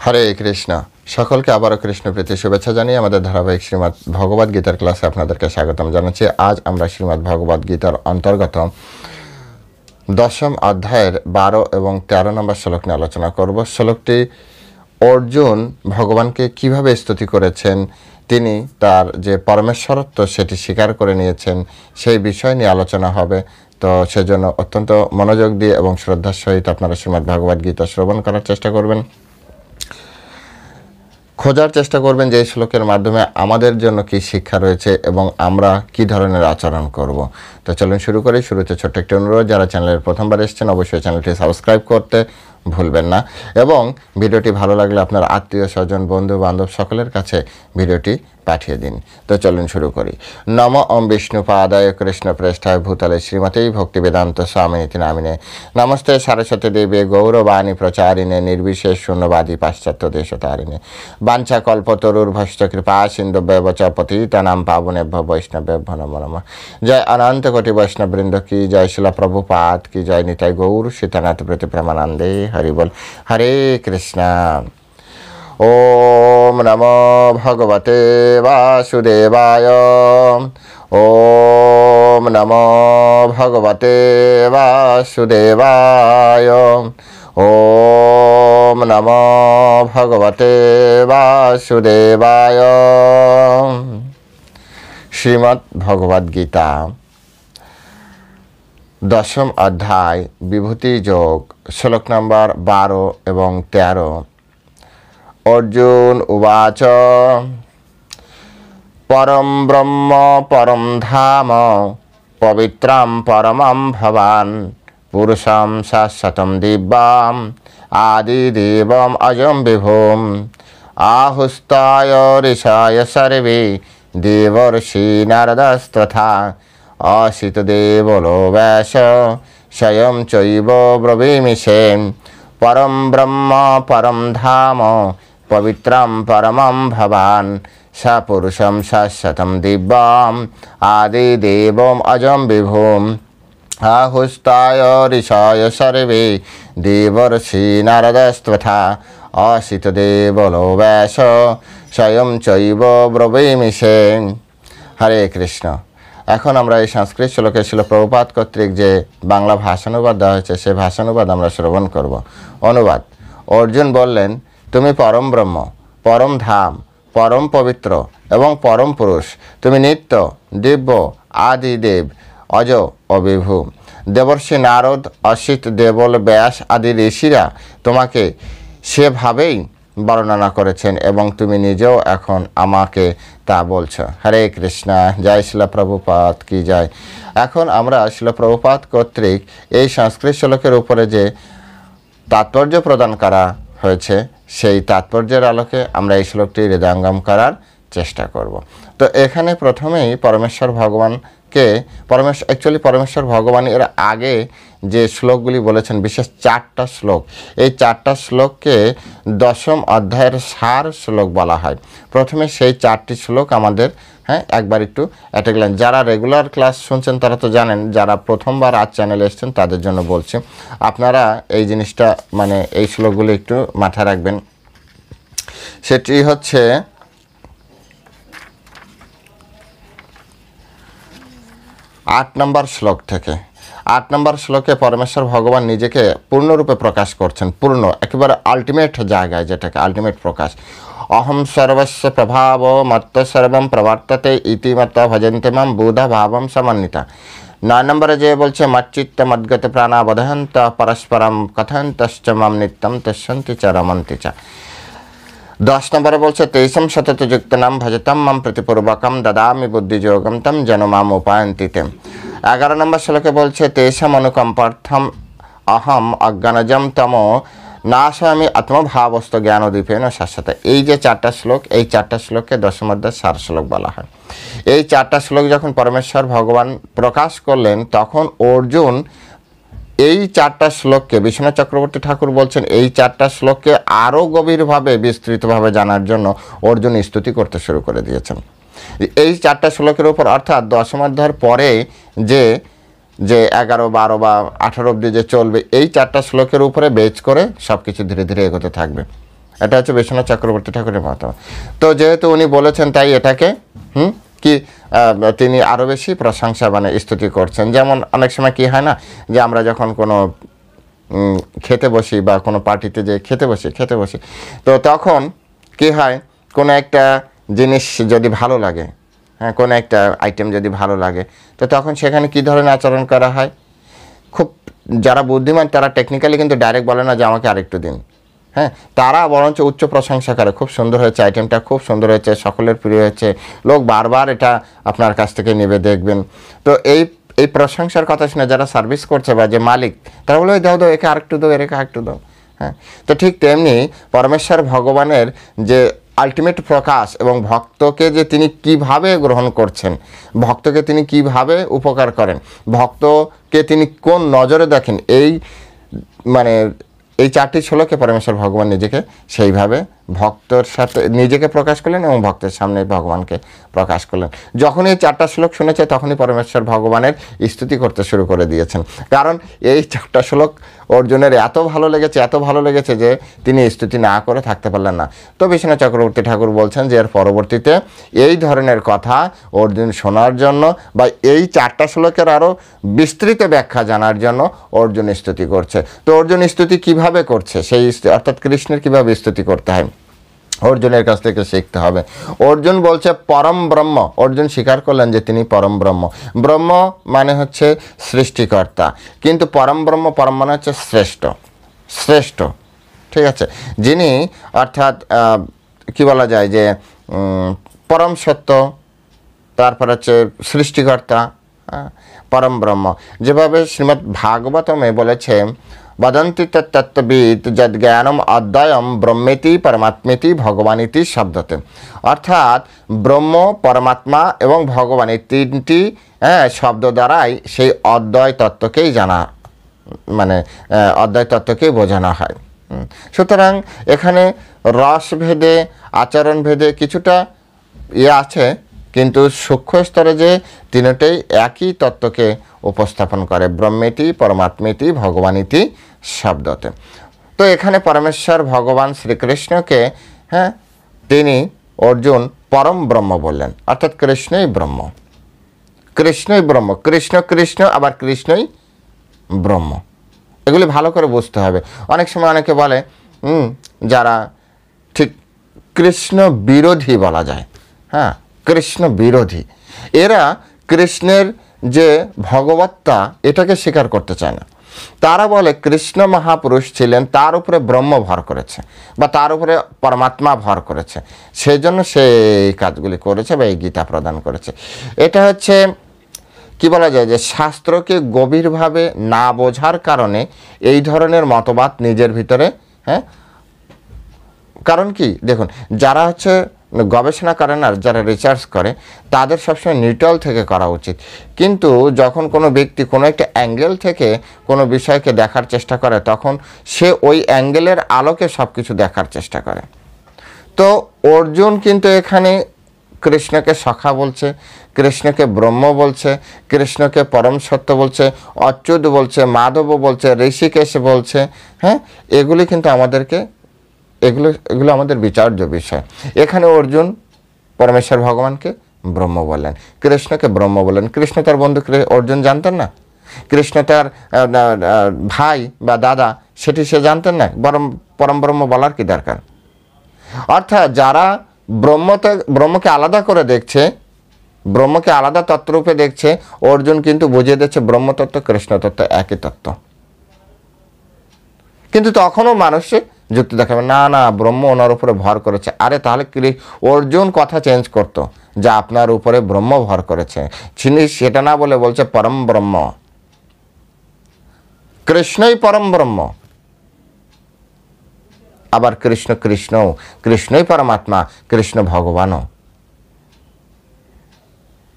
হরে কৃষ্ণ। সকলকে আবারও কৃষ্ণ প্রীতি শুভেচ্ছা জানিয়ে আমাদের ধারাবাহিক শ্রীমদ্ ভগবদ গীতার ক্লাসে আপনাদেরকে স্বাগতম জানাচ্ছি। আজ আমরা শ্রীমদ্ ভগবদ গীতার অন্তর্গত 10ম অধ্যায়ের 12 এবং 13 নম্বর শ্লোক নিয়ে আলোচনা করব। শ্লোকটি অর্জুন ভগবানকে কিভাবে স্তুতি করেছেন, তিনি তার যে পরমেশ্বরত্ব সেটি স্বীকার করে নিয়েছেন, সেই বিষয় নিয়ে আলোচনা হবে। তো সেজন্য অত্যন্ত মনোযোগ দিয়ে এবং শ্রদ্ধার সহিত আপনারা শ্রীমদ্ ভগবদ গীতা শ্রবণ করার চেষ্টা করবেন, খোঁজার চেষ্টা করবেন যে এই শ্লোকের মাধ্যমে আমাদের জন্য কি শিক্ষা রয়েছে এবং আমরা কি ধরনের আচরণ করব। তো চলুন শুরু করি। শুরুতে ছোট্ট একটি অনুরোধ, যারা চ্যানেলের প্রথমবার এসেছেন অবশ্যই চ্যানেলটি সাবস্ক্রাইব করতে ভুলবেন না এবং ভিডিওটি ভালো লাগলে আপনার আত্মীয় স্বজন বন্ধু বান্ধব সকলের কাছে ভিডিওটি পাঠিয়ে দিন। তো চলুন শুরু করি। নম ওম বিষ্ণুপাদায় কৃষ্ণ প্রেষ্ঠায় ভূতলে শ্রীমতী ভক্তিবেদান্ত স্বামিনীতি নামিনে নমস্তে সরস্বতী দেবী গৌরবাণী প্রচারিণে নির্বিশেষ শূন্যবাদী পাশ্চাত্য দেশতারিণে বাঞ্ছা কল্পতরুর্ভশ্চ কৃপা সিন্ধুভ্যেব চ পতিতানাং পাবনেভ্যো বৈষ্ণবেভ্যো নমো নমঃ। জয় অনন্ত কোটি বৈষ্ণববৃন্দ কি জয়, শিলা প্রভুপাদ কি জয়, নিতাই গৌর সীতানাথ প্রতি প্রেমানন্দে হরি বল। হরে কৃষ্ণ। ওম নমো ভগবতে বাসুদেবায়। ওম নমো ভগবতে বাসুদেবায়। ওম নমো ভগবতে বাসুদেবায়। শ্রীমদ্ ভগবদ গীতা 10ম অধ্যায় বিভূতি যোগ, শ্লোক নম্বর 12 এবং 13। অর্জুন উবাচ পরম ব্রহ্ম পরম ধাম পবিত্রম পরমম ভবান পুরুষম শাশ্বতম দিব্যাম আদিদেবম অজম বিভুম আহুস্তায় ঋষায় সর্বে দেবর্ষি নারদস্তথা অসিত দেবলো ব্যাস স্বয়ং চৈব ব্রবীমিষে পরম ব্রহ্ম পরম ধাম পবিত্রম পরমম ভবান স পুরুষম শাশ্বতম দিব্যাম আদিদেবম অজম বিভুম আহুস্তায় ঋষায় সর্বে দেবর্ষি নারদস্তথা অসিত দেবলো ব্যাস স্বয়ং চৈব ব্রবীমিষে। হরে কৃষ্ণ। এখন আমরা এই সংস্কৃত শ্লোকে ছিল প্রভুপাদ কর্তৃক যে বাংলা ভাষানুবাদ দেওয়া হয়েছে সেই ভাষানুবাদ আমরা শ্রবণ করব। অনুবাদ: অর্জুন বললেন, তুমি পরম ব্রহ্ম, পরম ধাম, পরম পবিত্র এবং পরম পুরুষ। তুমি নিত্য, দিব্য, আদি দেব, অজ অবিভু। দেবর্ষি নারদ, অসিত, দেবল, ব্যাস আদি ঋষিরা তোমাকে সেভাবেই বর্ণনা করেছেন এবং তুমি নিজেও এখন আমাকে তা বলছো। হরে কৃষ্ণ। জয় শিলা প্রভুপাদ কি জয়। এখন আমরা শিলা প্রভুপাদ কর্তৃক এই সংস্কৃত শ্লোকের উপরে যে তাৎপর্য প্রদান করা হয়েছে সেই তাৎপর্যের আলোকে আমরা এই শ্লোকটি হৃদয়ঙ্গম করার চেষ্টা করব। তো এখানে প্রথমেই পরমেশ্বর ভগবানকে পরমেশ্বর ভগবান এর আগে যে শ্লোকগুলি বলেছেন, বিশেষ 4টা শ্লোক, এই 4টা শ্লোককে 10ম অধ্যায়ের সার শ্লোক বলা হয়। প্রথমে সেই 4টি শ্লোক আমাদের একবার একটু গেলেন। যারা রেগুলার ক্লাস শুনছেন তারা তো জানেন, যারা প্রথমবার আজ চ্যানেলে এসছেন তাদের জন্য বলছি, আপনারা এই জিনিসটা এই শ্লোকগুলি একটু মাথায় রাখবেন। সেটি হচ্ছে 8 নম্বর শ্লোক থেকে। 8 নম্বর শ্লোকে পরমেশ্বর ভগবান নিজেকে পূর্ণরূপে প্রকাশ করছেন, পূর্ণ একেবারে আলটিমেট জায়গায়, যেটাকে আলটিমেট প্রকাশ। অহম সর্বস্ব প্রভাব মত্ত সর্বম প্রবর্ততে ইতিমত ভজন্তে মাম বুধা ভাবম সমন্বিতা। 9 নম্বরে যে বলছে মচ্চিত্ত মদ্গত প্রাণা বদহন্ত পরস্পরম কথন্তশ্চ মাম নিত্যম তিষ্ঠন্তি চ রমন্তি চ। 10 নম্বরে বলছে তেষম সতত যুক্তনাম ভজতম মাম প্রতিপূর্বকম দদামি বুদ্ধিযোগম তম যেন মাম উপায়ন্তি তে। 11 নম্বর শ্লোকে বলছে তেষম অনুকম্পার্থম অহম অজ্ঞানজম তমো নাশামি আত্মভাবস্থ জ্ঞানদীপেন শাশ্বত। এই যে 4টা শ্লোক, এই 4টা শ্লোককে 10ম অধ্যায়ের সার শ্লোক বলা হয়। এই 4টা শ্লোক যখন পরমেশ্বর ভগবান প্রকাশ করলেন তখন অর্জুন এই 4টা শ্লোককে, বিশ্বনাথ চক্রবর্তী ঠাকুর বলছেন, এই 4টা শ্লোককে আরও গভীরভাবে বিস্তৃতভাবে জানার জন্য অর্জুন স্তুতি করতে শুরু করে দিয়েছেন। এই 4টা শ্লোকের উপর, অর্থাৎ 10ম অধ্যায়ের পরে যে 11, 12 বা 18 অবধি যে চলবে, এই 4টা শ্লোকের উপরে বেচ করে সব কিছু ধীরে ধীরে এগোতে থাকবে। এটা হচ্ছে বিশ্বনাথ চক্রবর্তী ঠাকুরের মতামত। তো যেহেতু উনি বলেছেন তাই এটাকে কি তিনি আরও বেশি প্রশংসা মানে স্তুতি করছেন। যেমন অনেক সময় কি হয় না যে আমরা যখন কোনো খেতে বসি বা কোনো পার্টিতে যে খেতে বসি তো তখন কি হয় কোনো একটা জিনিস যদি ভালো লাগে, হ্যাঁ কোনো একটা আইটেম যদি ভালো লাগে তো তখন সেখানে কী ধরনের আচরণ করা হয়, খুব যারা বুদ্ধিমান তারা টেকনিক্যালি কিন্তু ডাইরেক্ট বলে না যে আমাকে আরেকটু দিন, হ্যাঁ তারা বরঞ্চ উচ্চ প্রশংসা করে, খুব সুন্দর হয়েছে আইটেমটা, খুব সুন্দর হয়েছে, সকলের প্রিয় হয়েছে, লোক বারবার এটা আপনার কাছ থেকে নেবে দেখবেন। তো এই প্রশংসার কথা শুনে যারা সার্ভিস করছে বা যে মালিক তারা বলে দাও একে আরেকটু দাও, একে আরেকটু দাও। হ্যাঁ তো ঠিক তেমনি পরমেশ্বর ভগবানের যে আলটিমেট প্রকাশ এবং ভক্তকে যে তিনি কিভাবে গ্রহণ করছেন, ভক্তকে তিনি কিভাবে উপকার করেন, ভক্তকে তিনি কোন নজরে দেখেন, মানে এই 4টি শ্লোকে পরমেশ্বর ভগবান নিজেকে সেইভাবে ভক্তর সাথে নিজেকে প্রকাশ করলেন এবং ভক্তের সামনে ভগবানকে প্রকাশ করলেন। যখন এই 4টা শ্লোক শুনেছে তখনই পরমেশ্বর ভগবানের স্তুতি করতে শুরু করে দিয়েছেন, কারণ এই 4টা শ্লোক অর্জুনের এত ভালো লেগেছে যে তিনি স্তুতি না করে থাকতে পারলেন না। তো বিশ্বনাথ চক্রবর্তী ঠাকুর বলছেন যে এর পরবর্তীতে এই ধরনের কথা অর্জুন শোনার জন্য বা এই 4টা শ্লোকের আরও বিস্তৃত ব্যাখ্যা জানার জন্য অর্জুন স্তুতি করছে। তো অর্জুন স্তুতি কিভাবে করছে, সেই অর্থাৎ কৃষ্ণের কিভাবে স্তুতি করতে হয় অর্জুনের কাছ থেকে শিখতে হবে। অর্জুন বলছে পরম ব্রহ্ম, অর্জুন স্বীকার করলেন যে তিনি পরম ব্রহ্ম। ব্রহ্ম মানে হচ্ছে সৃষ্টিকর্তা, কিন্তু পরম ব্রহ্ম, পরম মানে হচ্ছে শ্রেষ্ঠ, ঠিক আছে, যিনি অর্থাৎ কি বলা যায় যে পরম সত্য, তারপর হচ্ছে সৃষ্টিকর্তা, পরম ব্রহ্ম। যেভাবে শ্রীমদ্ ভাগবতমে বলেছে বদন্তি তত্ত্ববিদ যদ জ্ঞানম অদ্বয়ম ব্রহ্মেতি পরমাত্মেতি ভগবানিতি শব্দতে, অর্থাৎ ব্রহ্ম, পরমাত্মা এবং ভগবান এই 3টি শব্দ দ্বারাই সেই অদ্বয় তত্ত্বকেই জানা, মানে অদ্বয় তত্ত্বকেই বোঝানো হয়। সুতরাং এখানে রসভেদে আচরণভেদে কিছুটা আছে, কিন্তু সূক্ষ্ম স্তরে যে তিনটেই একই তত্ত্বকে উপস্থাপন করে, ব্রহ্মেতি পরমাত্মেতি ভগবানিতি শব্দতে। তো এখানে পরমেশ্বর ভগবান শ্রীকৃষ্ণকে তিনি অর্জুন পরম ব্রহ্ম বললেন, অর্থাৎ কৃষ্ণই ব্রহ্ম, কৃষ্ণ আবার কৃষ্ণই ব্রহ্ম। এগুলি ভালো করে বুঝতে হবে। অনেক সময় অনেকে বলে যারা ঠিক কৃষ্ণ বিরোধী বলা যায়, হ্যাঁ কৃষ্ণ বিরোধী, এরা কৃষ্ণের যে ভগবত্তা এটাকে স্বীকার করতে চায় না। তারা বলে কৃষ্ণ মহাপুরুষ ছিলেন, তার উপরে ব্রহ্ম ভর করেছে বা তার উপরে পরমাত্মা ভর করেছে, সেই জন্য সে এই কাজগুলি করেছে বা এই গীতা প্রদান করেছে। এটা হচ্ছে কি বলা যায় যে শাস্ত্রকে গভীরভাবে না বোঝার কারণে এই ধরনের মতবাদ নিজের ভিতরে, কারণ কি দেখুন, যারা হচ্ছে গবেষণা করে না, যারা রিসার্চ করে তাদের সবসময় নিউট্রাল থেকে করা উচিত। কিন্তু যখন কোনো ব্যক্তি কোনো একটা অ্যাঙ্গেল থেকে কোনো বিষয়কে দেখার চেষ্টা করে তখন সে ওই অ্যাঙ্গেলের আলোকে সব কিছু দেখার চেষ্টা করে। তো অর্জুন কিন্তু এখানে কৃষ্ণকে সখা বলছে, কৃষ্ণকে ব্রহ্ম বলছে, কৃষ্ণকে পরম সত্য বলছে, অচ্যুত বলছে, মাধব বলছে, ঋষিকেশ বলছে। এগুলি কিন্তু আমাদেরকে এগুলো আমাদের বিচার্য বিষয়। এখানে অর্জুন পরমেশ্বর ভগবানকে ব্রহ্ম বললেন, কৃষ্ণকে ব্রহ্ম বললেন। কৃষ্ণ তার বন্ধু অর্জুন জানতেন না, কৃষ্ণ তার ভাই বা দাদা সেটি সে জানতেন না, পরম ব্রহ্ম বলার কি দরকার। অর্থাৎ যারা ব্রহ্মকে আলাদা করে দেখছে, ব্রহ্মকে আলাদা তত্ত্বরূপে দেখছে, অর্জুন কিন্তু বুঝিয়ে দিচ্ছে ব্রহ্মতত্ত্ব কৃষ্ণতত্ত্ব একই তত্ত্ব। কিন্তু তখনও মানুষে যুক্তি দেখাবে না ব্রহ্ম ওনার উপরে ভর করেছে। আরে তাহলে অর্জুন কথা চেঞ্জ করতো, যা আপনার উপরে ব্রহ্ম ভর করেছে, সেটা না বলে বলছে পরম ব্রহ্ম, কৃষ্ণই পরম ব্রহ্ম, আবার কৃষ্ণই পরমাত্মা, কৃষ্ণ ভগবানও।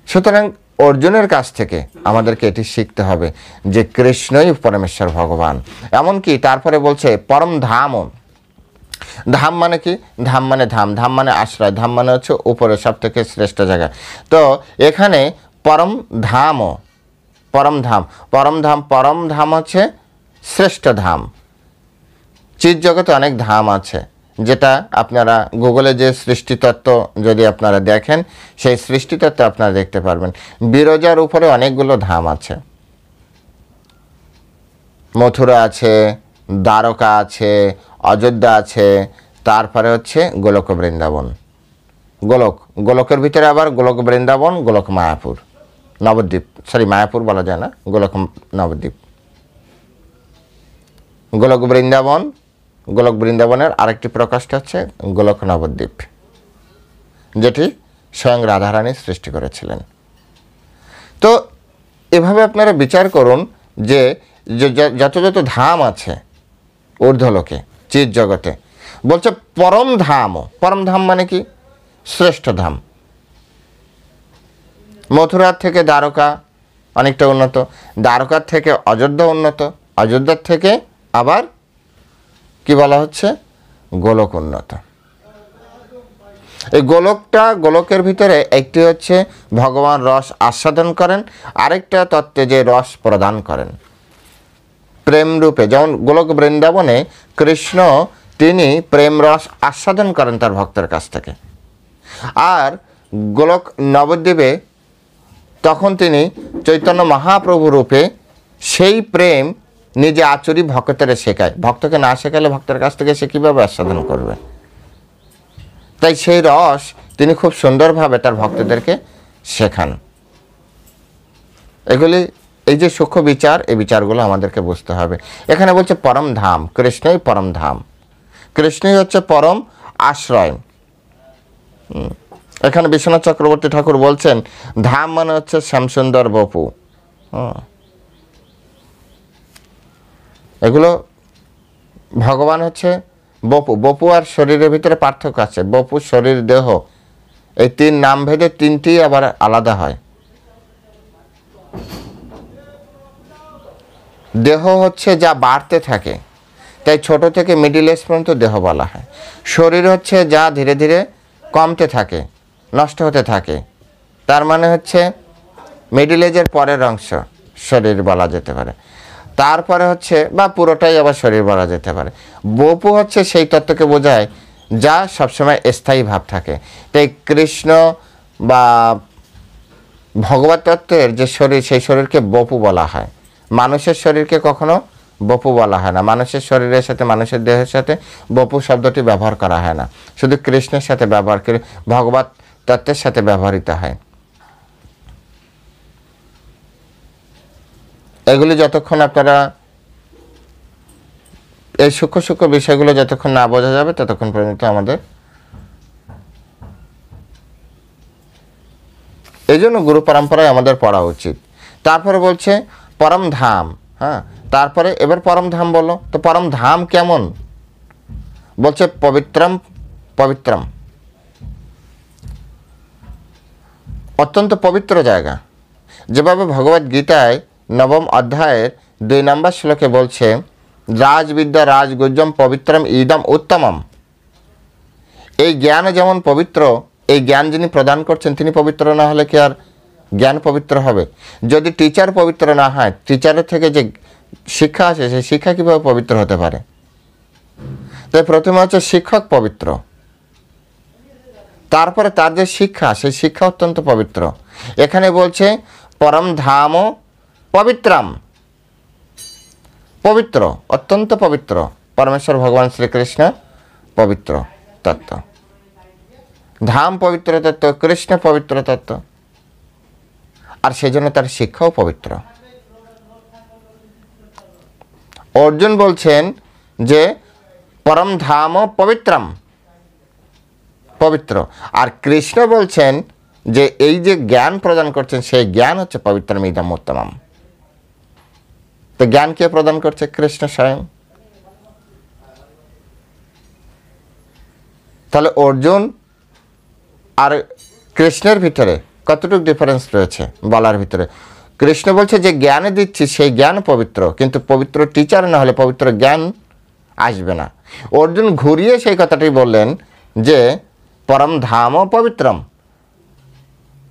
সুতরাং অর্জুনের কাছ থেকে আমাদেরকে এটি শিখতে হবে যে কৃষ্ণই পরমেশ্বর ভগবান। এমনকি তারপরে বলছে পরম ধামও। ধাম মানে কি? ধাম মানে আশ্রয়, ধাম মানে হচ্ছে উপরে সব থেকে শ্রেষ্ঠ জায়গা। তো এখানে পরম ধাম হচ্ছে শ্রেষ্ঠ ধাম। চিৎ জগতে অনেক ধাম আছে, যেটা আপনারা গুগলে যে সৃষ্টিতত্ত্ব যদি আপনারা দেখেন, সেই সৃষ্টিতত্ত্ব আপনারা দেখতে পারবেন বিরজার উপরে অনেকগুলো ধাম আছে। মথুরা আছে, দ্বারকা আছে, অযোধ্যা আছে, তারপরে হচ্ছে গোলক বৃন্দাবন। গোলকের ভিতরে আবার গোলক বৃন্দাবন, গোলক মায়াপুর, নবদ্বীপ, সরি মায়াপুর বলা যায় না, গোলক নবদ্বীপ। গোলক বৃন্দাবনের আরেকটি প্রকাশটা হচ্ছে গোলক নবদ্বীপ, যেটি স্বয়ং রাধারানী সৃষ্টি করেছিলেন। তো এভাবে আপনারা বিচার করুন যে যত যত ধাম আছে ঊর্ধ্বলোকে, চিৎ জগতে, বলছে পরম ধামও। পরম ধাম মানে কি? শ্রেষ্ঠ ধাম। মথুরার থেকে দ্বারকা অনেকটা উন্নত, দ্বারকার থেকে অযোধ্যা উন্নত, অযোধ্যার থেকে আবার কি বলা হচ্ছে? গোলক উন্নত। এই গোলকের ভিতরে একটি হচ্ছে ভগবান রস আস্বাদন করেন, আরেকটা তত্ত্বে যে রস প্রদান করেন প্রেম রূপে। যেমন গোলক বৃন্দাবনে কৃষ্ণ তিনি প্রেম রস আস্বাদন করেন তার ভক্তের কাছ থেকে, আর গোলক নবদ্বীপে তখন তিনি চৈতন্য মহাপ্রভু রূপে সেই প্রেম নিজে আচরি ভক্তের শেখায়। ভক্তকে না শেখালে ভক্তের কাছ থেকে সে কীভাবে আস্বাদন করবে? তাই সেই রস তিনি খুব সুন্দরভাবে তার ভক্তদেরকে শেখান। এগুলি, এই যে সূক্ষ্ম বিচার, এই বিচারগুলো আমাদেরকে বুঝতে হবে। এখানে বলছে পরম ধাম, কৃষ্ণই পরম ধাম, কৃষ্ণই হচ্ছে পরম আশ্রয়। এখানে বিশ্বনাথ চক্রবর্তী ঠাকুর বলছেন ধাম মানে হচ্ছে শ্যামসুন্দর বপু। এগুলো ভগবান হচ্ছে বপু। বপু আর শরীরের ভিতরে পার্থক্য আছে। বপু শরীর, দেহ, এই তিন নাম ভেদে তিনটি আবার আলাদা হয়। দেহ হচ্ছে যা বাড়তে থাকে, তাই ছোট থেকে মিডিল এজ পর্যন্ত দেহ বলা হয়। শরীর হচ্ছে যা ধীরে ধীরে কমতে থাকে, নষ্ট হতে থাকে, তার মানে হচ্ছে মিডিল এজের পরের অংশ শরীর বলা যেতে পারে। তারপরে হচ্ছে বা পুরোটাই আবার শরীর বলা যেতে পারে। বপু হচ্ছে সেই তত্ত্বকে বোঝায় যা সবসময় স্থায়ী ভাব থাকে। তাই কৃষ্ণ বা ভগবত তত্ত্বের যে শরীর, সেই শরীরকে বপু বলা হয়। মানুষের শরীরকে কখনো বপু বলা হয় না। মানুষের শরীরের সাথে, মানুষের দেহের সাথে বপু শব্দটি ব্যবহার করা হয় না, শুধু কৃষ্ণের সাথে ব্যবহার করে, ভগবত তত্ত্বের সাথে ব্যবহৃত হয়। এগুলি যতক্ষণ আপনারা এই সূক্ষ্ম সূক্ষ্ম বিষয়গুলো যতক্ষণ না বোঝা যাবে ততক্ষণ পর্যন্ত আমাদের, এই জন্য গুরু পরম্পরায় আমাদের পড়া উচিত। তারপরে বলছে পরম ধাম। হ্যাঁ, তারপরে এবার পরম ধাম বলো তো পরম ধাম কেমন? বলছে পবিত্রম, পবিত্রম, অত্যন্ত পবিত্র জায়গা। যেভাবে ভগবদ গীতায় নবম অধ্যায়ের 2 নম্বর শ্লোকে বলছে রাজবিদ্যা রাজগুজ্জম পবিত্রম ইদম উত্তমম। এই জ্ঞান যেমন পবিত্র, এই জ্ঞান যিনি প্রদান করছেন তিনি পবিত্র না হলে কি আর জ্ঞান পবিত্র হবে? যদি টিচার পবিত্র না হয়, টিচারের থেকে যে শিক্ষা আসে সেই শিক্ষা কীভাবে পবিত্র হতে পারে? তাই প্রথমে হচ্ছে শিক্ষক পবিত্র, তারপরে তার যে শিক্ষা, সেই শিক্ষা অত্যন্ত পবিত্র। এখানে বলছে পরম ধাম পবিত্রম, পবিত্র, অত্যন্ত পবিত্র। পরমেশ্বর ভগবান শ্রীকৃষ্ণ পবিত্র তত্ত্ব, ধাম পবিত্র তত্ত্ব, কৃষ্ণ পবিত্র তত্ত্ব, আর সেজন্য তার শিক্ষাও পবিত্র। অর্জুন বলছেন যে পরম ধাম পবিত্রম, পবিত্র, আর কৃষ্ণ বলছেন যে এই যে জ্ঞান প্রদান করছেন সেই জ্ঞান হচ্ছে পবিত্রম ইদম উত্তমম। তো জ্ঞান কে প্রদান করছে? কৃষ্ণ স্বয়ং। তাহলে অর্জুন আর কৃষ্ণের ভিতরে কতটুকু ডিফারেন্স রয়েছে বলার ভিতরে? কৃষ্ণ বলছে যে জ্ঞানে দিচ্ছি সেই জ্ঞান পবিত্র, কিন্তু পবিত্র টিচার না হলে পবিত্র জ্ঞান আসবে না। অর্জুন ঘুরিয়ে সেই কথাটি বললেন যে পরম ধাম পবিত্রম,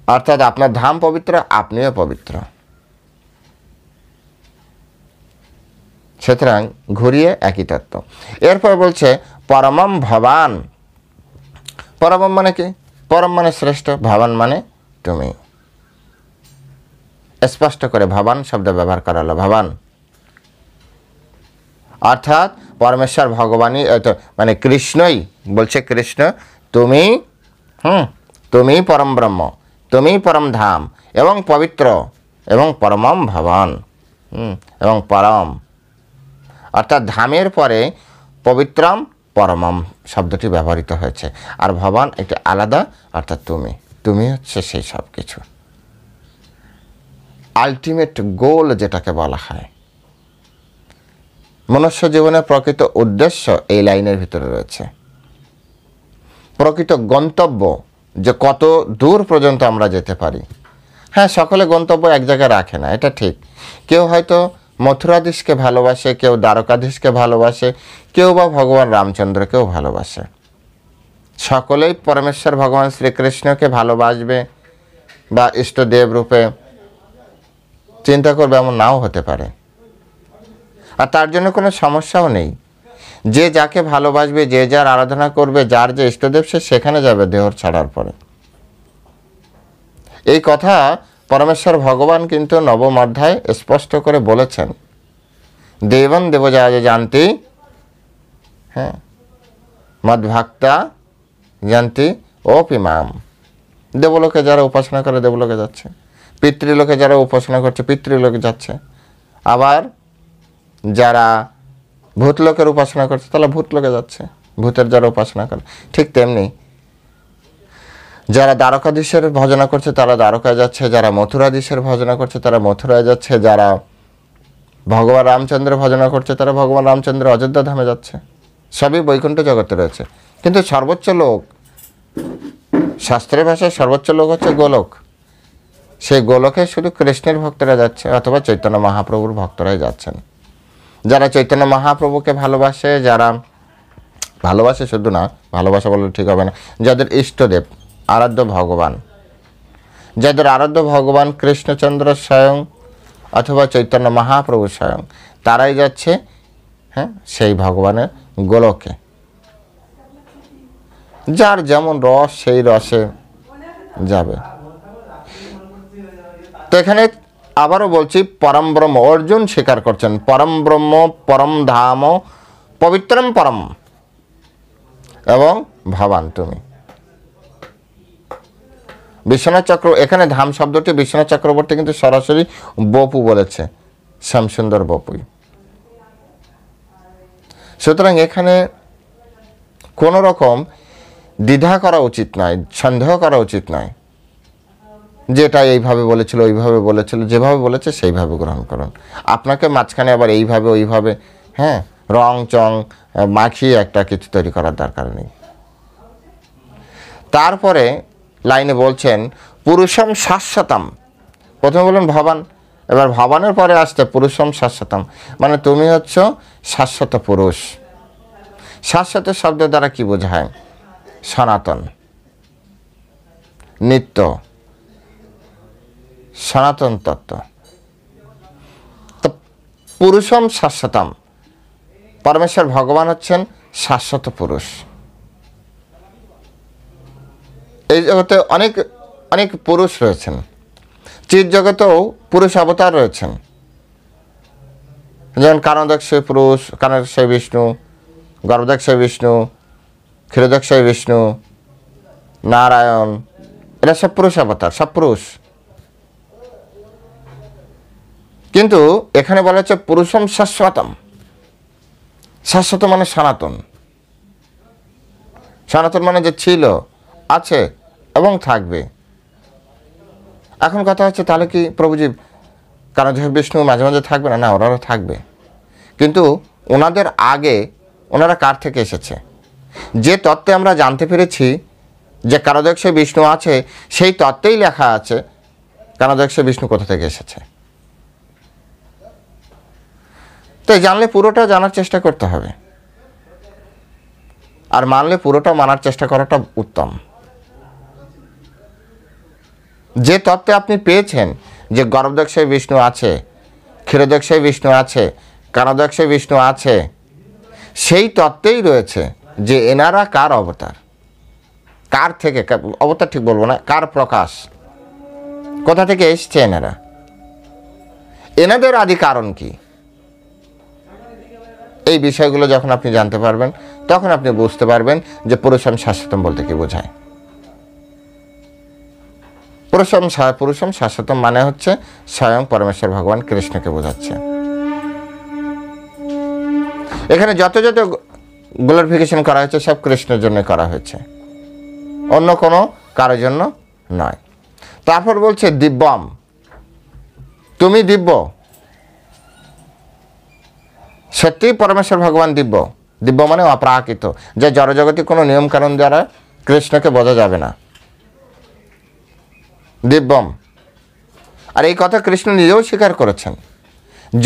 অর্থাৎ আপনার ধাম পবিত্র, আপনিও পবিত্র। সুতরাং ঘুরিয়ে একই তত্ত্ব। এরপর বলছে পরমম ভবান। পরমম মানে কি? পরম মানে শ্রেষ্ঠ, ভবান মানে তুমি। স্পষ্ট করে ভবান শব্দ ব্যবহার করা হলো, ভবান। অর্থাৎ পরমেশ্বর ভগবানই মানে কৃষ্ণই বলছে, কৃষ্ণ তুমি তুমি পরম ব্রহ্ম, তুমি পরম ধাম এবং পবিত্র এবং পরমম ভবান, এবং পরম অর্থাৎ ধামের পরে পবিত্রম পরমম শব্দটি ব্যবহৃত হয়েছে। আর ভবান একটি আলাদা, অর্থাৎ তুমি, তুমি হচ্ছে সেই সব কিছু, আলটিমেট গোল যেটাকে বলা হয়। মনুষ্য জীবনের প্রকৃত উদ্দেশ্য এই লাইনের ভিতরে রয়েছে। প্রকৃত গন্তব্য যে কত দূর পর্যন্ত আমরা যেতে পারি। হ্যাঁ, সকলে গন্তব্য এক জায়গায় রাখে না, এটা ঠিক। কেউ হয়তো মথুরাধীশকে ভালোবাসে, কেউ দ্বারকাধীশকে ভালোবাসে, কেউ বা ভগবান রামচন্দ্রকেও ভালোবাসে। সকলেই পরমেশ্বর ভগবান শ্রীকৃষ্ণকে ভালোবাসবে বা ইষ্টদেব রূপে চিন্তা করবে, এমন নাও হতে পারে। আর তার জন্য কোনো সমস্যাও নেই। যে যাকে ভালোবাসবে, যে যার আরাধনা করবে, যার যে ইষ্টদেব, সে সেখানে যাবে দেহ ছাড়ার পরে। এই কথা পরমেশ্বর ভগবান কিন্তু নবম অধ্যায় স্পষ্ট করে বলেছেন, দেবন দেবজা জানতি, হ্যাঁ, মদ্ভক্তা জানতি ওপি মাম। দেবলোকে যারা উপাসনা করে দেবলোকে যাচ্ছে, পিতৃলোকে যারা উপাসনা করছে পিতৃলোকে যাচ্ছে, আবার যারা ভূতলোকের উপাসনা করছে তারা ভূতলোকে যাচ্ছে, ভূতের যারা উপাসনা করে। ঠিক তেমনি যারা দ্বারকাধীশের ভজনা করছে তারা দ্বারকায় যাচ্ছে, যারা মথুরাধীশের ভজনা করছে তারা মথুরায় যাচ্ছে, যারা ভগবান রামচন্দ্রের ভজনা করছে তারা ভগবান রামচন্দ্র অযোধ্যা ধামে যাচ্ছে। সবই বৈকুণ্ঠ জগতে রয়েছে। কিন্তু সর্বোচ্চ লোক, শাস্ত্রের ভাষায় সর্বোচ্চ লোক হচ্ছে গোলক। সেই গোলকে শুধু কৃষ্ণের ভক্তরা যাচ্ছে, অথবা চৈতন্য মহাপ্রভুর ভক্তরাই যাচ্ছেন। যারা চৈতন্য মহাপ্রভুকে ভালোবাসে, যারা ভালোবাসে শুধু না, ভালোবাসা বললে ঠিক হবে না, যাদের ইষ্টদেব আরাধ্য ভগবান, যাদের আরাধ্য ভগবান কৃষ্ণচন্দ্র স্বয়ং অথবা চৈতন্য মহাপ্রভু স্বয়ং, তারাই যাচ্ছে, হ্যাঁ, সেই ভগবানের গোলকে। যার যেমন রস সেই রসে যাবে। তো এখানে আবারও বলছি, পরম ব্রহ্ম, অর্জুন স্বীকার করছেন, পরম ব্রহ্ম পরম ধাম পবিত্রম পরম এবং ভবান তুমি। বিশ্বনাথ চক্র, এখানে ধাম শব্দটি বিশ্বনাথ চক্রবর্তী কিন্তু সরাসরি বপু বলেছে, শ্যামসুন্দর বপুই। সুতরাং এখানে কোনো রকম দ্বিধা করা উচিত নয়, সন্দেহ করা উচিত নয়, যেটা এইভাবে বলেছিল ওইভাবে বলেছিল, যেভাবে বলেছে সেইভাবে গ্রহণ করুন। আপনাকে মাঝখানে আবার এইভাবে ওইভাবে, হ্যাঁ, রং চং মাখিয়ে একটা কিছু তৈরি করার দরকার নেই। তারপরে লাইনে বলছেন পুরুষম শাশ্বতম। প্রথমে বলুন ভবান, এবার ভবানের পরে আসছে পুরুষম শাশ্বতম, মানে তুমি হচ্ছ শাশ্বত পুরুষ। শাশ্বত শব্দের দ্বারা কি বোঝায়? সনাতন, নিত্য, সনাতন তত্ত্ব। তো পুরুষম শাশ্বতম, পরমেশ্বর ভগবান হচ্ছেন শাশ্বত পুরুষ। এই জগতে অনেক অনেক পুরুষ রয়েছেন, চিৎ জগতেও পুরুষ অবতার রয়েছেন, যেমন কারণদক্ষী পুরুষ, কারণদক্ষী বিষ্ণু, গর্ভদক্ষী বিষ্ণু, ক্ষীরদক্ষী বিষ্ণু, নারায়ণ, এরা সব পুরুষ অবতার, সব পুরুষ। কিন্তু এখানে বলা হচ্ছে পুরুষম শাশ্বতম। শাশ্বত মানে সনাতন, সনাতন মানে যে ছিল, আছে এবং থাকবে। এখন কথা হচ্ছে তাহলে কি প্রভুজি কারণদক্ষী বিষ্ণু মাঝে মাঝে থাকবে না? না, ওনারা থাকবে, কিন্তু ওনাদের আগে ওনারা কার থেকে এসেছে? যে তত্ত্বে আমরা জানতে পেরেছি যে কারণদক্ষী বিষ্ণু আছে, সেই তত্ত্বেই লেখা আছে কারণদক্ষী বিষ্ণু কোথা থেকে এসেছে। তাই জানলে পুরোটা জানার চেষ্টা করতে হবে, আর মানলে পুরোটা মানার চেষ্টা করাটা উত্তম। যে তত্ত্বে আপনি পেয়েছেন যে গর্ভদক্ষী বিষ্ণু আছে, ক্ষীরদক্ষী বিষ্ণু আছে, কারণদক্ষী বিষ্ণু আছে, সেই তত্ত্বেই রয়েছে যে এনারা কার অবতার, কার থেকে, অবতার ঠিক বলবো না, কার প্রকাশ, কোথা থেকে এসছে এনারা, এনাদের আদি কারণ কি। এই বিষয়গুলো যখন আপনি জানতে পারবেন তখন আপনি বুঝতে পারবেন যে পুরুষম শাশ্বতম বলতে কি বোঝায়। পুরুষম শাশ্বতম মানে হচ্ছে স্বয়ং পরমেশ্বর ভগবান কৃষ্ণকে বোঝাচ্ছে। এখানে যত যত গ্লোরিফিকেশন করা হয়েছে সব কৃষ্ণের জন্য করা হয়েছে, অন্য কোনো কারোর জন্য নয়। তারপর বলছে দিব্যম, তুমি দিব্য। সত্যি পরমেশ্বর ভগবান দিব্য। দিব্য মানে অপ্রাকৃত, যা জড়জগতে কোনো নিয়ম কানুন দ্বারা কৃষ্ণকে বোঝা যাবে না। দিব্যম। আর এই কথা কৃষ্ণ নিজেও স্বীকার করেছেন,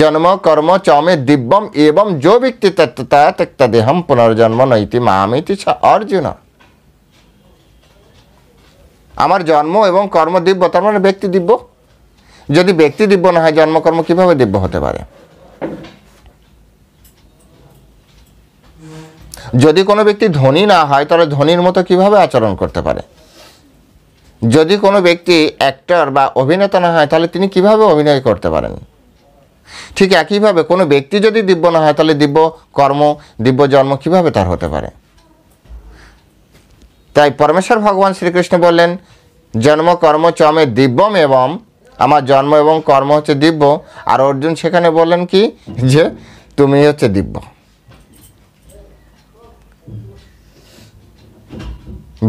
জন্ম কর্ম চমে দিব্যম এবং যো ব্যক্তি তত্ত্বতা ত্যক্ত দেহম পুনর্জন্ম নৈতি মামিতি ছ অর্জুন। আমার জন্ম এবং কর্ম দিব্য, তার মানে ব্যক্তি দিব্য। যদি ব্যক্তি দিব্য না হয় জন্মকর্ম কিভাবে দিব্য হতে পারে? যদি কোনো ব্যক্তি ধনী না হয় তাহলে ধনীর মতো কিভাবে আচরণ করতে পারে? যদি কোনো ব্যক্তি অ্যাক্টর বা অভিনেতা না হয় তাহলে তিনি কিভাবে অভিনয় করতে পারেন? ঠিক একইভাবে কোনো ব্যক্তি যদি দিব্য না হয় তাহলে দিব্য কর্ম, দিব্য জন্ম কিভাবে তার হতে পারে? তাই পরমেশ্বর ভগবান শ্রীকৃষ্ণ বললেন জন্ম কর্ম চমে দিব্যম এবং আমার জন্ম এবং কর্ম হচ্ছে দিব্য। আর অর্জুন সেখানে বললেন কি, যে তুমি হচ্ছে দিব্য।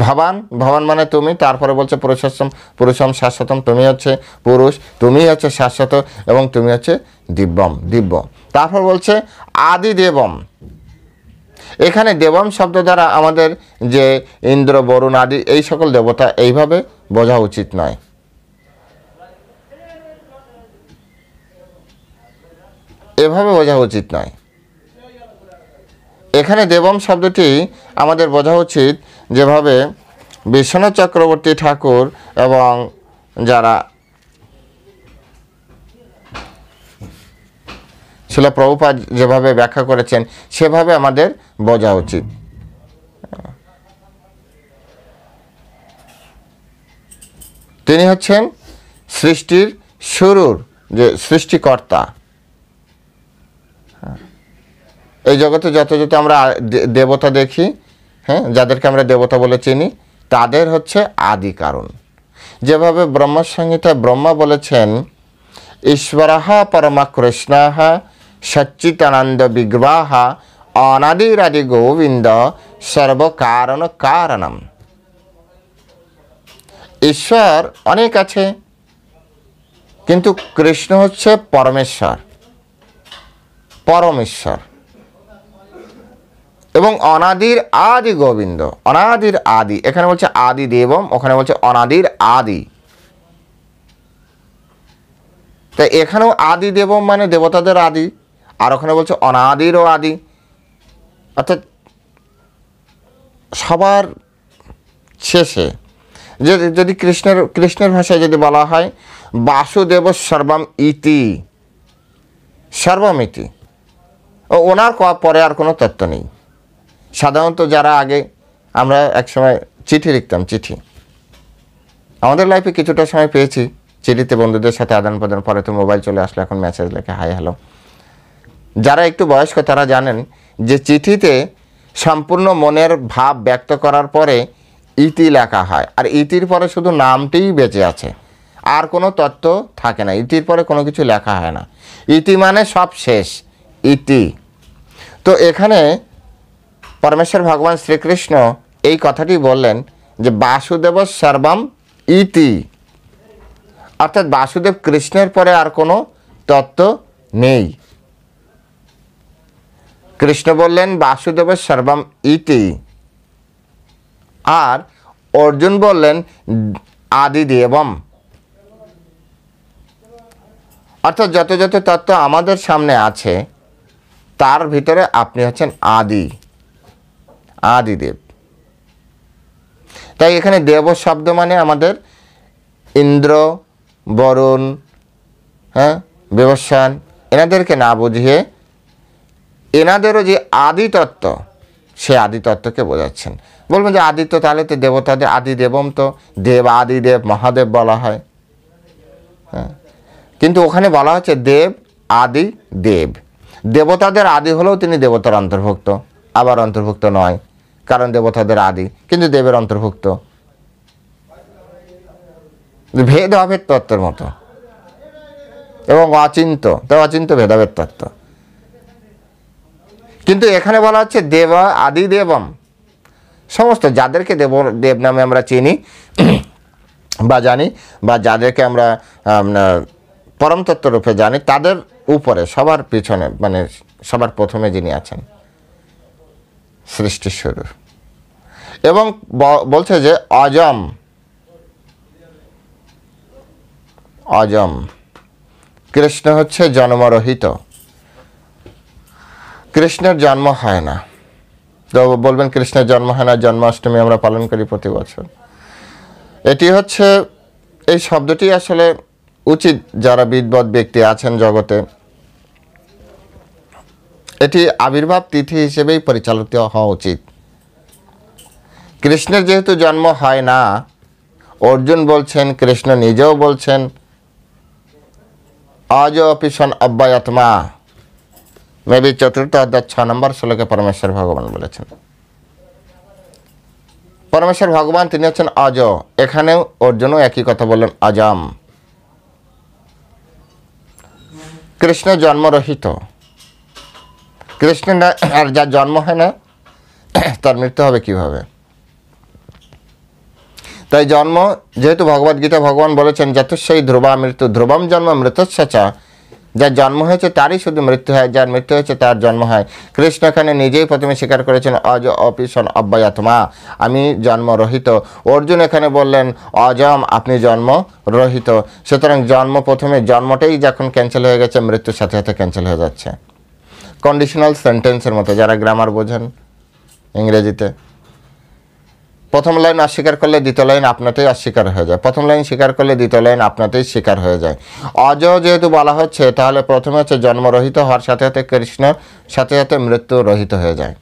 ভবান, ভবান মানে তুমি। তারপরে বলছে পুরুষম শাশ্বতম, তুমি হচ্ছে পুরুষ, তুমি হচ্ছে শাশ্বত এবং তুমি হচ্ছে দিব্যম, দিব্য। তারপর বলছে আদি দেবম। এখানে দেবম শব্দ দ্বারা আমাদের যে ইন্দ্র বরুণ আদি এই সকল দেবতা এইভাবে বোঝা উচিত নয়। এভাবে বোঝা উচিত নয়। এখানে দেবম শব্দটি আমাদের বোঝা উচিত যেভাবে বিশ্বনাথ চক্রবর্তী ঠাকুর এবং যারা শিলা প্রভুপাদ যেভাবে ব্যাখ্যা করেছেন সেভাবে আমাদের বোঝা উচিত। তিনি হচ্ছেন সৃষ্টির শুরুর যে সৃষ্টিকর্তা। এই জগতে যত যত আমরা দেবতা দেখি, হ্যাঁ, যাদেরকে আমরা দেবতা বলে চিনি, তাদের হচ্ছে আদি কারণ। যেভাবে ব্রহ্মসংহিতায় ব্রহ্মা বলেছেন ঈশ্বরঃ পরমা কৃষ্ণঃ সচ্চিদানন্দ বিগ্রহঃ অনাদিরাদি গোবিন্দ সর্বকারণ কারণম। ঈশ্বর অনেক আছে, কিন্তু কৃষ্ণ হচ্ছে পরমেশ্বর, পরমেশ্বর এবং অনাদির আদি গোবিন্দ, অনাদির আদি। এখানে বলছে আদি দেবম, ওখানে বলছে অনাদির আদি। তাই এখানেও আদি দেবম মানে দেবতাদের আদি, আর ওখানে বলছে অনাদিরও আদি, অর্থাৎ সবার শেষে। যদি কৃষ্ণের ভাষায় যদি বলা হয় বাসুদেব সর্বম ইতি, সর্বম ইতি, ওনার পরে আর কোনো তত্ত্ব নেই। সাধারণত যারা আগে আমরা একসময় চিঠি লিখতাম, চিঠি আমাদের লাইফে কিছুটা সময় পেয়েছি, চিঠিতে বন্ধুদের সাথে আদান প্রদান, পরে তো মোবাইল চলে আসলো, এখন মেসেজ লেখে হাই হ্যালো। যারা একটু বয়স্ক তারা জানেন যে চিঠিতে সম্পূর্ণ মনের ভাব ব্যক্ত করার পরে ইতি লেখা হয়, আর ইতির পরে শুধু নামটিই বেঁচে আছে, আর কোনো তত্ত্ব থাকে না। ইতির পরে কোনো কিছু লেখা হয় না। ইতি মানে সব শেষ, ইতি। তো এখানে পরমেশ্বর ভগবান শ্রীকৃষ্ণ এই কথাটি বললেন যে বাসুদেব সর্বম ইতি, অর্থাৎ বাসুদেব কৃষ্ণের পরে আর কোনো তত্ত্ব নেই। কৃষ্ণ বললেন বাসুদেব সর্বম ইতি, আর অর্জুন বললেন আদি দেবম, অর্থাৎ যত যত তত্ত্ব আমাদের সামনে আছে তার ভিতরে আপনি হচ্ছেন আদি, আদিদেব। তাই এখানে দেব শব্দ মানে আমাদের ইন্দ্র, বরুণ, হ্যাঁ, বিভৎসন, এনাদেরকে না বুঝিয়ে এনাদেরও যে আদি তত্ত্ব সে আদি তত্ত্বকে বোঝাচ্ছেন। বলবেন যে আদিত্য, তাহলে তো দেবতাদের আদি দেবম, তো দেব আদিদেব মহাদেব বলা হয়। হ্যাঁ, কিন্তু ওখানে বলা হচ্ছে দেব আদি দেব। দেবতাদের আদি হলেও তিনি দেবতার অন্তর্ভুক্ত, আবার অন্তর্ভুক্ত নয়, কারণ দেবতাদের আদি কিন্তু দেবের অন্তর্ভুক্ত। ভেদ অভেদ তত্ত্বের মতো, এবং অচিন্ত, তো অচিন্ত ভেদাভেদ তত্ত্ব। কিন্তু এখানে বলা হচ্ছে দেব আদি দেবম, সমস্ত যাদেরকে দেব নামে আমরা চিনি বা জানি, বা যাদেরকে আমরা পরম তত্ত্ব রূপে জানি, তাদের উপরে সবার পিছনে, মানে সবার প্রথমে যিনি আছেন সৃষ্টির শুরু। এবং বলছে যে অজম, অজম কৃষ্ণ হচ্ছে জন্মরহিত, কৃষ্ণের জন্ম হয় না। তো বলবেন কৃষ্ণের জন্ম হয় না, জন্মাষ্টমী আমরা পালন করি প্রতি বছর। এটি হচ্ছে, এই শব্দটি আসলে উচিত, যারা বিদ্বৎ ব্যক্তি আছেন জগতে, এটি আবির্ভাব তিথি হিসেবেই পরিচালিত হওয়া উচিত। কৃষ্ণের যেহেতু জন্ম হয় না, অর্জুন বলছেন, কৃষ্ণ নিজেও বলছেন, আজ অপিসন অব্যয়াত্মা, মেবি 4th অধ্যায় 6 নম্বর শ্লোকে পরমেশ্বর ভগবান বলেছেন। পরমেশ্বর ভগবান তিনি হচ্ছেন অজ। এখানেও অর্জুনও একই কথা বললেন, অজম। কৃষ্ণ জন্মরহিত, কৃষ্ণ আর যার জন্ম হয় না তার মৃত্যু হবে কিভাবে? তাই জন্ম, যেহেতু ভগবদ্গীতা ভগবান বলেছেন যতস্যই ধ্রুবা মৃত্যু ধ্রুবম জন্ম মৃতস্যা, যার জন্ম হয়েছে তারই শুধু মৃত্যু হয়, যার মৃত্যু হয়েছে তার জন্ম হয়। কৃষ্ণ এখানে নিজেই প্রথমে স্বীকার করেছেন অজ অপিসন অব্যয়াত্মা, আমি জন্মরহিত। অর্জুন এখানে বললেন অজম, আপনি জন্মরহিত। সুতরাং জন্ম, প্রথমে জন্মটাই যখন ক্যান্সেল হয়ে গেছে, মৃত্যুর সাথে সাথে ক্যান্সেল হয়ে যাচ্ছে। কন্ডিশনাল সেন্টেন্সের মতো, যারা গ্রামার বোঝেন ইংরেজিতে, প্রথম লাইন অস্বীকার করলে দ্বিতীয় লাইন আপনাতেই অস্বীকার হয়ে যায়, প্রথম লাইন স্বীকার করলে দ্বিতীয় লাইন আপনাতেই স্বীকার হয়ে যায়। অজ যেহেতু বলা হচ্ছে, তাহলে প্রথমে হচ্ছে জন্মরহিত হওয়ার সাথে সাথে কৃষ্ণর সাথে সাথে মৃত্যু রহিত হয়ে যায়।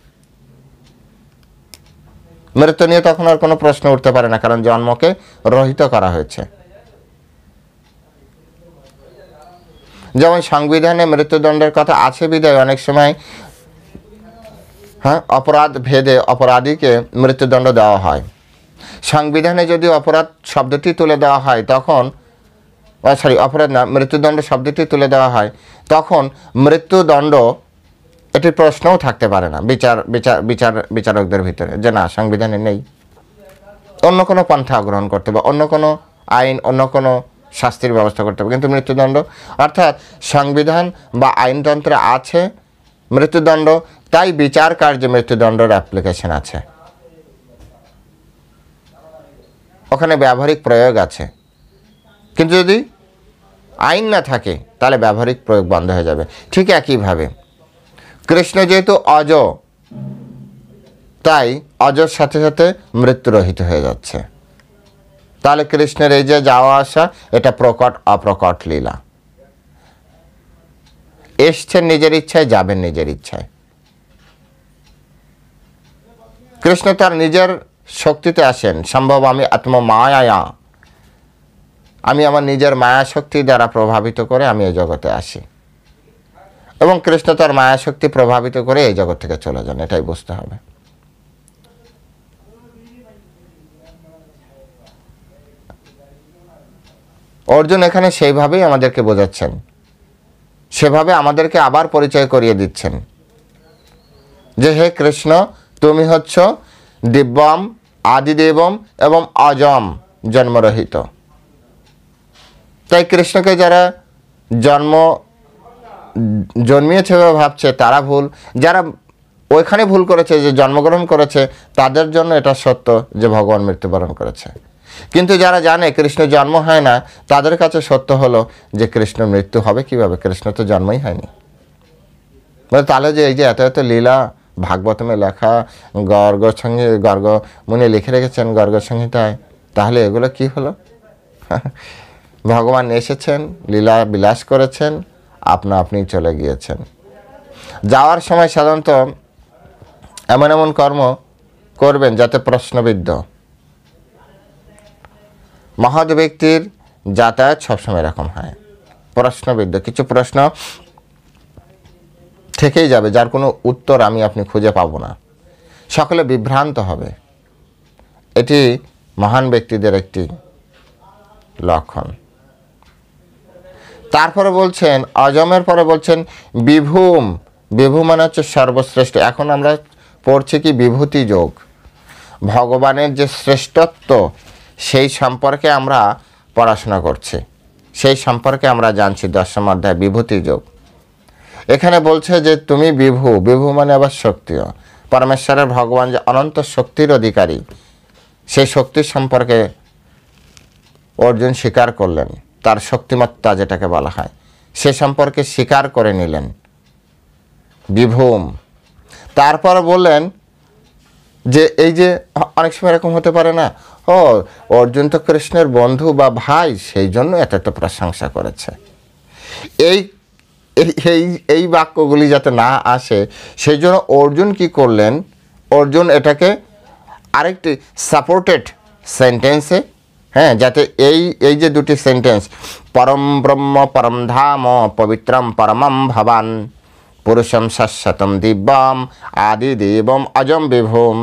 মৃত্যু নিয়ে তখন আর কোনো প্রশ্ন উঠতে পারে না, কারণ জন্মকে রহিত করা হয়েছে। যেমন সংবিধানে মৃত্যুদণ্ডের কথা আছে বিধায় অনেক সময় অপরাধ ভেদে অপরাধীকে মৃত্যুদণ্ড দেওয়া হয়। সংবিধানে যদি অপরাধ শব্দটি তুলে দেওয়া হয় তখন, অপরাধ না, মৃত্যুদণ্ড শব্দটি তুলে দেওয়া হয়, তখন মৃত্যুদণ্ড এটির প্রশ্নও থাকতে পারে না বিচারকদের ভিতরে, যে না, সংবিধানে নেই, অন্য কোনো পন্থা গ্রহণ করতে হবে, অন্য কোনো আইন, অন্য কোনো শাস্তির ব্যবস্থা করতে হবে। কিন্তু মৃত্যুদণ্ড, অর্থাৎ সংবিধান বা আইনতন্ত্রে আছে মৃত্যুদণ্ড, তাই বিচার কার্যে মৃত্যুদণ্ডের অ্যাপ্লিকেশন আছে, ওখানে ব্যবহারিক প্রয়োগ আছে। কিন্তু যদি আইন না থাকে তাহলে ব্যবহারিক প্রয়োগ বন্ধ হয়ে যাবে। ঠিক একইভাবে কৃষ্ণ যেহেতু অজ, তাই অজর সাথে সাথে মৃত্যু রহিত হয়ে যাচ্ছে। তাহলে কৃষ্ণের এই যে যাওয়া আসা, এটা প্রকট অপ্রকট লীলা। এসছেন নিজের ইচ্ছায়, যাবেন নিজের ইচ্ছায়। কৃষ্ণ তার নিজের শক্তিতে আসেন, সম্ভব আমি আত্মমায়া, আমি আমার নিজের মায়া শক্তি দ্বারা প্রভাবিত করে আমি এই জগতে আসি, এবং কৃষ্ণ তার মায়া শক্তি প্রভাবিত করে এই জগৎ থেকে চলে যান, এটাই বুঝতে হবে। অর্জুন এখানে সেইভাবেই আমাদেরকে বোঝাচ্ছেন, সেভাবে আমাদেরকে আবার পরিচয় করিয়ে দিচ্ছেন যে হে কৃষ্ণ, তুমি হচ্ছ দিব্যম আদিদেবম এবং অজম, জন্মরহিত। তাই কৃষ্ণকে যারা জন্মিয়েছে ভাবছে তারা ভুল, যারা ওইখানে ভুল করেছে, যে জন্মগ্রহণ করেছে, তাদের জন্য এটা সত্য যে ভগবান মৃত্যুবরণ করেছে। কিন্তু যারা জানে কৃষ্ণ জন্ম হয় না, তাদের কাছে সত্য হলো যে কৃষ্ণ মৃত্যু হবে কিভাবে, কৃষ্ণ তো জন্মই হয়নি। তাহলে যে এই যে এত এত লীলা ভাগবতমে লেখা, গর্গ মুনি লিখে রেখেছেন গর্গ সংহিতায়, তাহলে এগুলো কি হলো? ভগবান এসেছেন, লীলা বিলাস করেছেন, আপনি চলে গিয়েছেন। যাওয়ার সময় সাধারণত এমন এমন কর্ম করবেন যাতে প্রশ্নবিদ্ধ। মহৎ ব্যক্তির যাতায়াত সবসময় এরকম হয়, প্রশ্নবিদ্ধ। কিছু প্রশ্ন থেকেই যাবে যার কোনো উত্তর আমি আপনি খুঁজে পাবো না, সকলে বিভ্রান্ত হবে। এটি মহান ব্যক্তিদের একটি লক্ষণ। তারপরে বলছেন অজমের পরে বলছেন বিভূম। বিভূ মানে হচ্ছে সর্বশ্রেষ্ঠ। এখন আমরা পড়ছি কি বিভূতি যোগ, ভগবানের যে শ্রেষ্ঠত্ব সেই সম্পর্কে আমরা পড়াশোনা করছি, সেই সম্পর্কে আমরা জানছি। 10ম অধ্যায় বিভূতি যোগ। এখানে বলছে যে তুমি বিভু। বিভু মানে আবার শক্তিও। পরমেশ্বরের ভগবান যে অনন্ত শক্তির অধিকারী, সেই শক্তির সম্পর্কে অর্জুন স্বীকার করলেন, তার শক্তিমত্তা যেটাকে বলা হয় সে সম্পর্কে স্বীকার করে নিলেন, বিভূম। তারপর বললেন যে এই যে অনেক সময় এরকম হতে পারে না, ও অর্জুন তো কৃষ্ণের বন্ধু বা ভাই, সেই জন্য এত প্রশংসা করেছে। এই এই এই বাক্যগুলি যাতে না আসে সেই জন্য অর্জুন কি করলেন, অর্জুন এটাকে আরেকটি সাপোর্টেড সেন্টেন্সে, হ্যাঁ, যাতে এই যে দুটি সেন্টেন্স, পরম ব্রহ্ম পরম ধাম পবিত্রম পরমম ভবান পুরুষম শাশ্বতম দিব্যম আদি দেবম অজম বিভূম।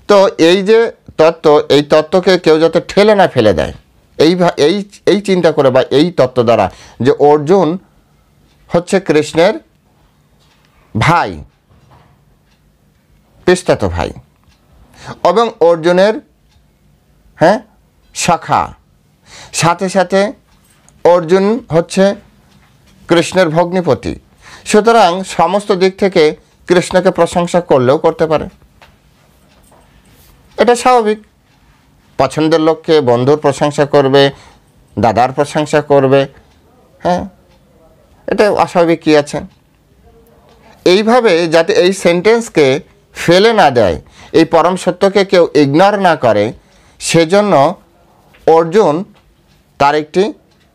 তো এই যে তত্ত্ব, এই তত্ত্বকে কেউ যাতে ঠেলে না ফেলে দেয়, এই চিন্তা করে বা এই তত্ত্ব দ্বারা যে অর্জুন হচ্ছে কৃষ্ণের ভাই, পিস্তাতো ভাই, এবং অর্জুনের সখা, সাথে সাথে অর্জুন হচ্ছে কৃষ্ণের ভগ্নিপতি। সুতরাং সমস্ত দিক থেকে কৃষ্ণকে প্রশংসা করলেও করতে পারে, এটা স্বাভাবিক। পছন্দের লোককে বন্ধুর প্রশংসা করবে, দাদার প্রশংসা করবে, হ্যাঁ, এটা অস্বাভাবিক কী আছে? এইভাবে যাতে এই সেন্টেন্সকে ফেলে না দেয়, এই পরম সত্যকে কেউ ইগনোর না করে, সেজন্য অর্জুন তার একটি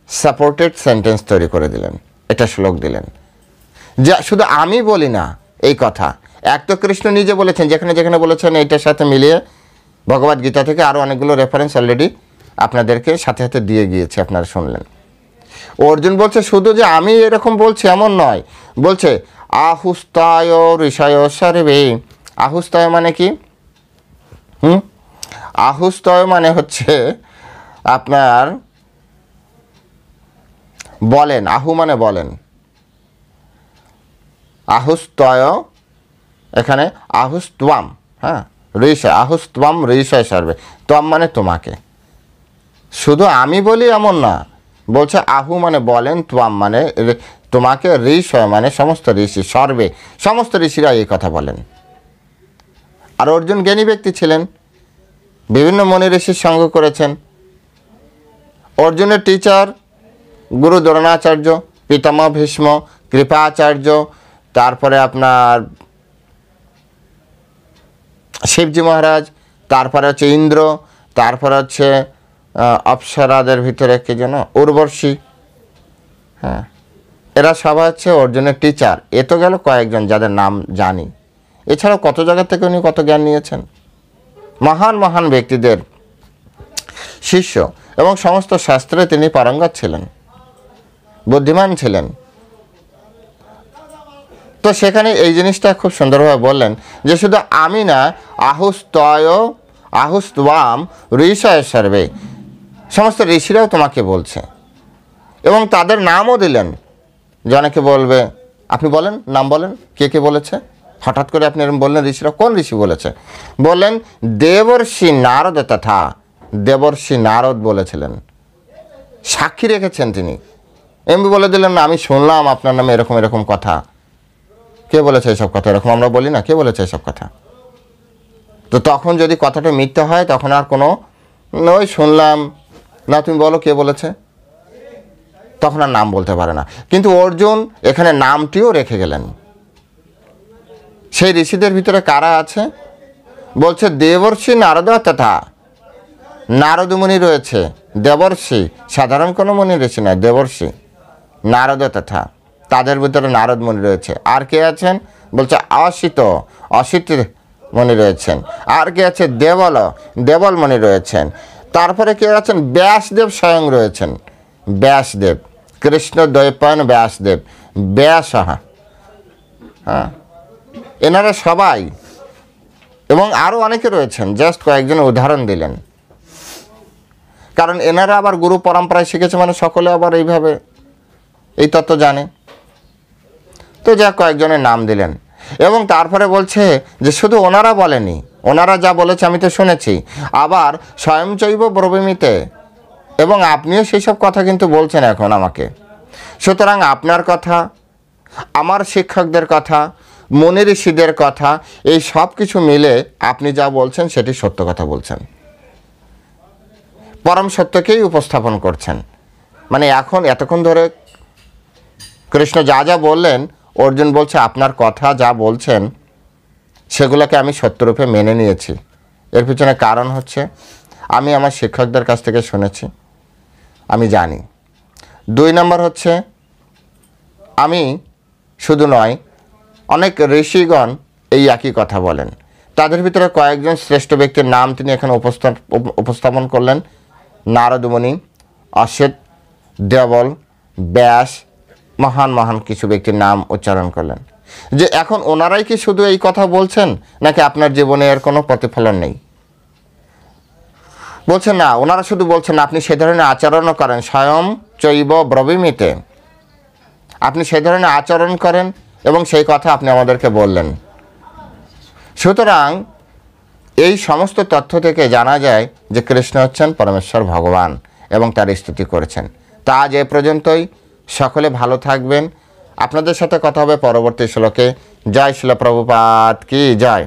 সাপোর্টেড সেন্টেন্স তৈরি করে দিলেন, এটা শ্লোক দিলেন। যা শুধু আমি বলি না এই কথা, এক তো কৃষ্ণ নিজে বলেছেন, যেখানে যেখানে বলেছেন এইটার সাথে মিলিয়ে ভগবদ গীতা থেকে আরও অনেকগুলো রেফারেন্স অলরেডি আপনাদেরকে সাথে সাথে দিয়ে গিয়েছে, আপনারা শুনলেন। অর্জুন বলছে শুধু যে আমি এরকম বলছি এমন নয়, বলছে আহুস্তায় ঋষয় সর্বে। আহুস্তায় মানে কি? আহুস্তয় মানে হচ্ছে আপনার বলেন, আহু মানে বলেন, আহুস্তয়, এখানে আহুস্ত্বাম, হ্যাঁ, ঋষয়, আহুস্ত্বাম ঋষয় সর্বে। ত্বম মানে তোমাকে, শুধু আমি বলি এমন না, বলছে আহু মানে বলেন, ত্বাম মানে তোমাকে, ঋষয় মানে সমস্ত ঋষি, সর্বে সমস্ত ঋষিরা এই কথা বলেন। আর অর্জুন জ্ঞানী ব্যক্তি ছিলেন, বিভিন্ন মনি ঋষির সঙ্গ করেছেন। অর্জুনের টিচার গুরু দ্রোণাচার্য, পিতামহ ভীষ্ম, কৃপাচার্য, তারপরে আপনার শিবজি মহারাজ, তারপরে হচ্ছে ইন্দ্র, তারপরে হচ্ছে অপ্সরাদের ভিতরে কে যেন উর্বশী, হ্যাঁ, এরা সবাই হচ্ছে অর্জুনের টিচার। এ তো গেল কয়েকজন যাদের নাম জানি, এছাড়াও কত জায়গা থেকে উনি কত জ্ঞান নিয়েছেন। মহান মহান ব্যক্তিদের শিষ্য, এবং সমস্ত শাস্ত্রে তিনি পারঙ্গত ছিলেন, বুদ্ধিমান ছিলেন। তো সেখানে এই জিনিসটা খুব সুন্দরভাবে বললেন যে শুধু আমি না, আহুস্তয় আহুস্ত্বাম ঋষয় সর্বে, সমস্ত ঋষিরাও তোমাকে বলছে, এবং তাদের নামও দিলেন। যে অনেকে বলবে, আপনি বলেন, নাম বলেন, কে কে বলেছে? হঠাৎ করে আপনি এরকম বললেন ঋষিরা, কোন ঋষি বলেছে? বললেন দেবর্ষি নারদ, তথা দেবর্ষি নারদ বলেছিলেন, সাক্ষী রেখেছেন তিনি। এমনি বলে দিলেন না আমি শুনলাম আপনার নামে এরকম এরকম কথা। কে বলেছে এসব কথা? এরকম আমরা বলি না, কে বলেছে এসব কথা? তো তখন যদি কথাটা মিথ্যা হয় তখন আর কোনো ওই শুনলাম না, তুমি বলো কে বলেছে, তখন আর নাম বলতে পারে না। কিন্তু অর্জুন এখানে নামটিও রেখে গেলেন। সেই ঋষিদের ভিতরে কারা আছে? বলছে দেবর্ষি নারদ, তথা নারদ মুনি রয়েছে, দেবর্ষি সাধারণ কোনো মুনি ঋষি নয়, দেবর্ষি নারদ তথা, তাদের ভিতরে নারদ মুনি রয়েছে। আর কে আছেন? বলছে অসিত, অসিত মুনি রয়েছেন। আর কে আছে? দেবল, দেবল মুনি রয়েছেন। তারপরে কে আছেন? ব্যাসদেব স্বয়ং রয়েছেন। ব্যাসদেব, কৃষ্ণ দ্বৈপায়ন ব্যাসদেব, ব্যাস, হ্যাঁ, এনারা সবাই, এবং আরও অনেকে রয়েছেন, জাস্ট কয়েকজন উদাহরণ দিলেন। কারণ এনারা আবার গুরু পরম্পরায় শিখেছে, মানে সকলে আবার এইভাবে এই তত্ত্ব জানে। তো যা কয়েকজনের নাম দিলেন, এবং তারপরে বলছে যে শুধু ওনারা বলেনি, ওনারা যা বলেছে আমি তো শুনেছি, আবার স্বয়ংচৈব ব্রবীমিতে, এবং আপনিও সেই সব কথা কিন্তু বলছেন এখন আমাকে। সুতরাং আপনার কথা, আমার শিক্ষকদের কথা, মুনি ঋষিদের কথা, এই সব কিছু মিলে আপনি যা বলছেন সেটি সত্য কথা বলছেন, পরম সত্যকেই উপস্থাপন করছেন। মানে এখন এতক্ষণ ধরে কৃষ্ণ যা যা বললেন, অর্জুন বলছে আপনার কথা যা বলছেন সেগুলোকে আমি সত্যরূপে মেনে নিয়েছি। এর পিছনে কারণ হচ্ছে আমি আমার শিক্ষকদের কাছ থেকে শুনেছি, আমি জানি। 2 নম্বর হচ্ছে আমি শুধু নয়, অনেক ঋষিগণ এই একই কথা বলেন। তাদের ভিতরে কয়েকজন শ্রেষ্ঠ ব্যক্তির নাম তিনি এখানে উপস্থাপন করলেন। নারদ মুনি, অসিত, দেবল, ব্যাস, মহান মহান কিছু ব্যক্তির নাম উচ্চারণ করলেন। যে এখন ওনারাই কি শুধু এই কথা বলছেন, নাকি আপনার জীবনে এর কোনো প্রতিফলন নেই? বলছেন না, ওনারা শুধু বলছেন না, আপনি সে ধরনের আচরণও করেন। স্বয়ং চৈব ব্রবীমিতে, আপনি সে ধরনের আচরণ করেন এবং সেই কথা আপনি আমাদেরকে বললেন। সুতরাং এই সমস্ত তথ্য থেকে জানা যায় যে কৃষ্ণ হচ্ছেন পরমেশ্বর ভগবান এবং তার স্তুতি করেছেন। তা আজ এ পর্যন্তই। সকলে ভালো থাকবেন। আপনাদের সাথে কথা হবে পরবর্তী শ্লোকে। জয় শিল প্রভুপাদ কি জয়।